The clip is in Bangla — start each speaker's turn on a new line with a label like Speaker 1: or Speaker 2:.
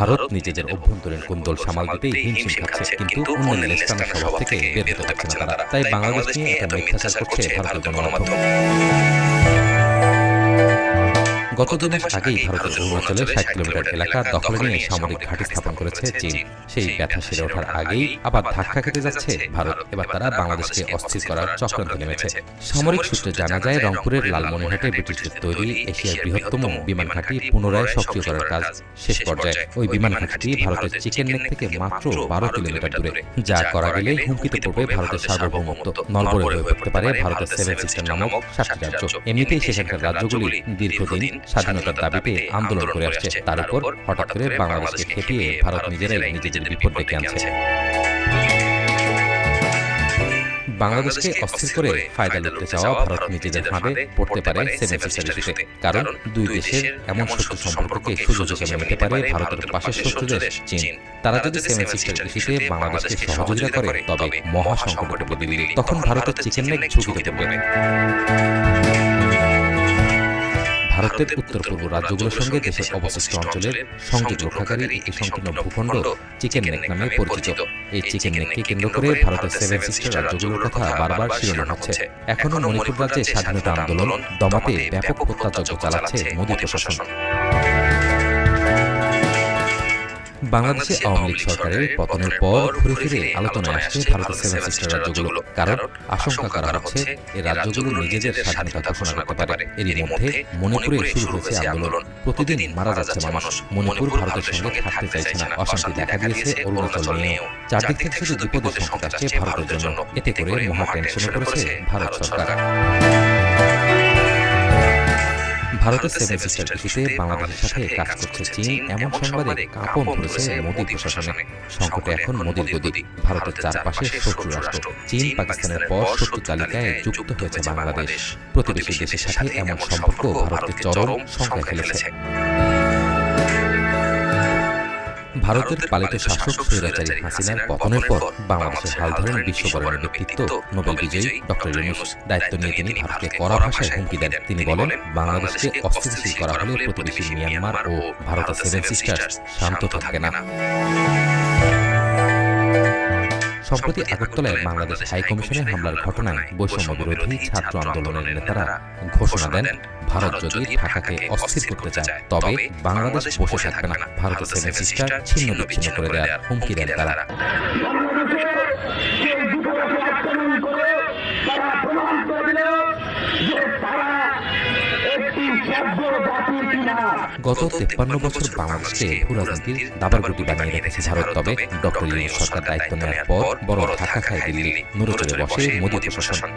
Speaker 1: ভারত নিজেদের অভ্যন্তরীণ কোন্দল সামাল দিতেই হিমশিম খাচ্ছে, কিন্তু অন্যের লেসটানা স্বভাব থেকে বের হতে পারছে না তারা। তাই বাংলাদেশ নিয়ে এত মিথ্যাচার করছে ভারতের গণমাধ্যম। গত 2 মাস আগেই ভারতের অরুণাচলের 60 কিলোমিটার এলাকা দখলে নিয়ে সামরিক ঘাঁটি স্থাপন করেছে চীন। সেই ব্যথা সেরে ওঠার আগেই আবার ধাক্কা খেতে যাচ্ছে ভারত। এবার তারা বাংলাদেশকে অস্থির করার চক্রান্তে নেমেছে। সামরিক সূত্রে জানা যায়, রংপুরের লালমনিরহাটে ব্রিটিশদের তৈরি এশিয়ার বৃহত্তম বিমান ঘাঁটি পুনরায় সক্রিয় করার কাজ শেষ পর্যায়ে। ওই বিমান ঘাঁটিটি ভারতের চিকেন নেক থেকে মাত্র 12 কিলোমিটার দূরে। যা করা গেলে হুমকিতে পড়বে ভারতের সার্বভৌমত্ব, নড়বড়ে হয়ে পড়তে পারে ভারতের 7 সিস্টার নামক 7টি রাজ্য। এমনিতেই সেখানকার রাজ্যগুলি দীর্ঘদিন স্বাধীনতার দাবিতে আন্দোলন করে আসছে। তার উপর হঠাৎ করে বাংলাদেশকে খেপিয়ে ভারত নিজেরাই নিজেদের বিপদ ডেকে আনছে। বাংলাদেশকে অস্থির করে ফায়দা লুটতে চাওয়া ভারত নিজেদের ফাঁদে পড়তে পারে 7 সিস্টার ইস্যুতে। কারণ দুই দেশের এমন শত্রু সম্পর্ককে সুযোগ হিসেবে নিতে পারে ভারতের পাশের শত্রু দেশ চীন। তারা যদি 7 সিস্টার ইস্যুতে বাংলাদেশকে সহযোগিতা করে, তবে মহা সংকটে পড়বে দিল্লি। তখন ভারতের চিকেন নেক ঝুঁকিতে পড়বে। ভারতের উত্তর পূর্ব রাজ্যগুলোর সঙ্গে দেশের অবশিষ্ট অঞ্চলের সংযোগ রক্ষাকারী একটি সংকীর্ণ ভূখণ্ড চিকেন নেক নামে পরিচিত। এই চিকেন নেককে কেন্দ্র করে ভারতের 7 সিস্টার রাজ্যগুলোর কথা বারবার শিরোনাম হচ্ছে। এখনও মণিপুর রাজ্যে স্বাধীনতা আন্দোলন দমাতে ব্যাপক হত্যাযজ্ঞ চালাচ্ছে মোদী প্রশাসন। বাংলাদেশে আওয়ামী লীগ সরকারের পতনের পর ঘুরে ফিরে আলোচনায় আসছে ভারতের 7 সিস্টার রাজ্যগুলো। কারণ আশঙ্কা করা হচ্ছে এই রাজ্যগুলো নিজেদের স্বাধীনতা ঘোষণা করতে পারে। এরই মধ্যে মণিপুরে শুরু হয়েছে আন্দোলন। প্রতিদিন মারা যাচ্ছে মানুষ। মণিপুর ভারতের সঙ্গে থাকতে চাইছে না। অশান্তি দেখা দিয়েছে অরুণাচল নিয়েও। চারদিক থেকে শুধু বিপদের সংকেত আসছে ভারতের জন্য। এতে করে মহা টেনশনে পড়েছে ভারত সরকার। ভারতের 7 সিস্টার ইস্যুতে বাংলাদেশের সাথে কাজ করছে চীন, এমন সংবাদে কাঁপন ধরেছে মোদী প্রশাসনে। সংকটে এখন মোদীর গদি। ভারতের চারপাশে শত্রু রাষ্ট্র। চীন পাকিস্তানের পর শত্রু তালিকায় যুক্ত হয়েছে বাংলাদেশ। প্রতিবেশী দেশের সাথে এমন সম্পর্ক ভারতকে চরম শঙ্কায় ফেলেছে। ভারতের পালিত শাসক স্বৈরাচারী হাসিনার পতনের পর বাংলাদেশের হাল ধরেন বিশ্ববরণের ব্যক্তিত্ব নোবেল বিজয়ী ডক্টর ইউনূস। দায়িত্ব নিয়ে তিনি ভারতকে কড়া ভাষায় হুমকি দেন। তিনি বলেন, বাংলাদেশকে অস্থিতিশীল করা হলে প্রতিবেশী মিয়ানমার ও ভারতের 7 সিস্টার শান্ত থাকবে না। সম্প্রতি আগরতলায় বাংলাদেশ হাই কমিশনের হামলার ঘটনায় বৈষম্য বিরোধী ছাত্র আন্দোলনের নেতারা ঘোষণা দেন, ভারত যদি ঢাকাকে অস্থির করতে চায়, তবে বাংলাদেশ বসে থাকবে না। ভারতের 7 সিস্টার ছিন্ন বিচ্ছিন্ন করে দেওয়ার হুমকি দেন তারা। গত 53 বছর বাংলাদেশকে ভূরাজনীতির দাবারগুটি বানিয়ে রেখেছে ভারত। তবে ডক্টর ইউনূস সরকার দায়িত্ব নেওয়ার পর বড় ধাক্কা খায় দিল্লি। নড়ে চড়ে বসে মোদী প্রশাসন।